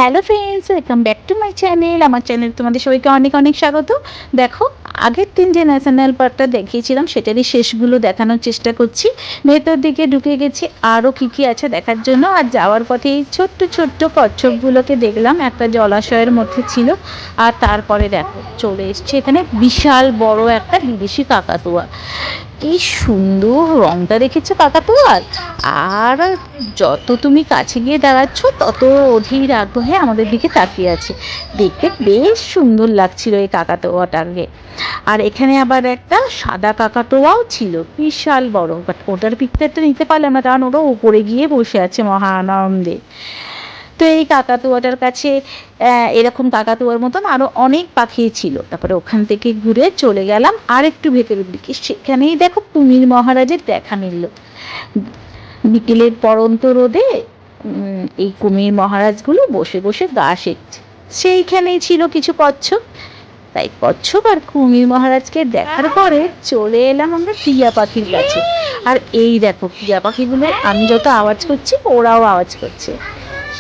Hello friends, welcome back to my channel. আমার channel তোমাদের সবাইকে অনেক অনেক স্বাগত। দেখো, আগের দিন যে ন্যাশনাল পার্কটা দেখিয়েছিলাম সেটারই শেষগুলো দেখানোর চেষ্টা করছি। ভেতর দিকে ঢুকে গেছি আরও কী কী আছে দেখার জন্য। আর যাওয়ার পথে এই ছোট্ট ছোট্ট কচ্ছপগুলোকে দেখলাম, একটা জলাশয়ের মধ্যে ছিল। আর তারপরে দেখো চলে এসছে এখানে বিশাল বড় একটা বিদেশি কাকাতুয়া। কি সুন্দর রংটা দেখেছো কাকাতুয়ার। আর যত তুমি কাছে গিয়ে দাঁড়াচ্ছ তত অধীর আগ্রহে আমাদের দিকে তাকিয়ে আছে। দেখতে বেশ সুন্দর লাগছিল এই কাকাতুয়াটাকে। আর এখানে আবার একটা সাদা কাকাতুয়াও ছিল, বিশাল বড়। বাট ওটার পিকচারটা নিতে পারলাম না, কারণ ওটা উপরে গিয়ে বসে আছে মহা আনন্দে। তো এই কাকাতুয়াটার কাছে এরকম কাকাতুয়ার মতন আরও অনেক পাখি ছিল। তারপরে ওখান থেকে ঘুরে চলে গেলাম আর একটু ভেতরের দিকে। সেখানেই দেখো কুমির মহারাজের দেখা মিলল। বিকেলের পড়ন্ত রোদে এই কুমির মহারাজগুলো বসে বসে গা সেঁকছে। সেইখানেই ছিল কিছু কচ্ছপ। তাই কচ্ছপ আর কুমির মহারাজকে দেখার পরে চলে এলাম আমরা টিয়া পাখির কাছে। আর এই দেখো টিয়া পাখিগুলো, আমি যত আওয়াজ করছি ওরাও আওয়াজ করছে।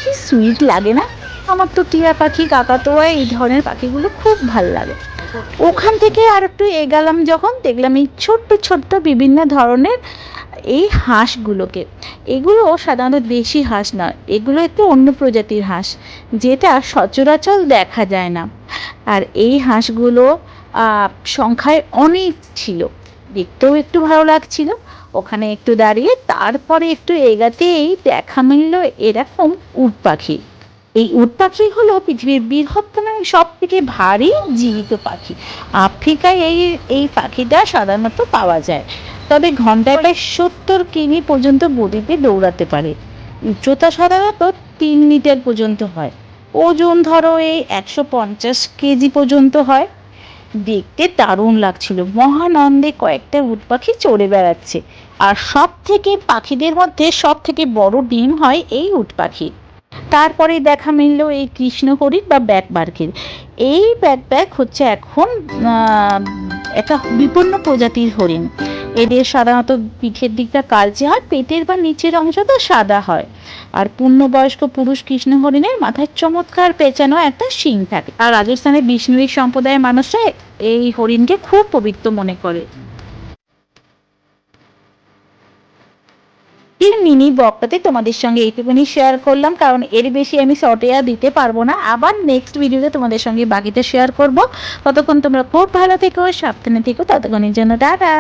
কি সুইট লাগে না? আমার তো টিয়া পাখি, কাকাতুয়া এই ধরনের পাখিগুলো খুব ভালো লাগে। ওখান থেকে আর একটু এগালাম যখন, দেখলাম এই ছোট্ট ছোট্ট বিভিন্ন ধরনের এই হাঁসগুলোকে। এগুলো সাধারণত দেশি হাঁস না, এগুলো একটু অন্য প্রজাতির হাঁস, যেটা সচরাচর দেখা যায় না। আর এই হাঁসগুলো সংখ্যায় অনেক ছিল, দেখতেও একটু ভালো লাগছিল। ওখানে একটু দাঁড়িয়ে তারপরে একটু এগাতেই দেখা মিলল এরকম উট পাখি। এই উট পাখি হলো পৃথিবীর বৃহত্তম সব থেকে ভারী জীবিত পাখি। আফ্রিকায় এই এই পাখিটা সাধারণত পাওয়া যায়। তবে ঘন্টায় প্রায় 70 কিমি পর্যন্ত গতিতে দৌড়াতে পারে। উচ্চতা সাধারণত 3 মিটার পর্যন্ত হয়। ওজন ধরো এই 150 কেজি পর্যন্ত হয়। দেখতে দারুণ লাগছিল। মহানন্দে কয়েকটা উট পাখি চড়ে বেড়াচ্ছে। আর সব থেকে পাখিদের মধ্যে সব থেকে বড় ডিম হয় এই উট পাখির। তারপরে দেখা মিলল এই কৃষ্ণ হরিণ বা ব্যাকবার্কের। এই ব্যাক হচ্ছে এখন একটা বিপন্ন প্রজাতির হরিণ। এদের সাধারণত পিঠের দিকটা কালচে হয়, পেটের বা নিচের অংশটা সাদা হয়। আর পূর্ণবয়স্ক পুরুষ কৃষ্ণ হরিণের মাথায় চমৎকার পেঁচানো একটা শিং থাকে। আর রাজস্থানের বিষ্ণুই সম্প্রদায়ের মানুষরা এই হরিণকে খুব পবিত্র মনে করে। এই মিনি ব্লগটাতে তোমাদের সঙ্গে এইটুকুনি শেয়ার করলাম, কারণ এর বেশি আমি শর্টে আর দিতে পারবো না। আবার নেক্সট ভিডিওতে তোমাদের সঙ্গে বাকিটা শেয়ার করব। ততক্ষণ তোমরা খুব ভালো থেকো, সাবধানে থেকো। ততক্ষণের জন্য টাটা।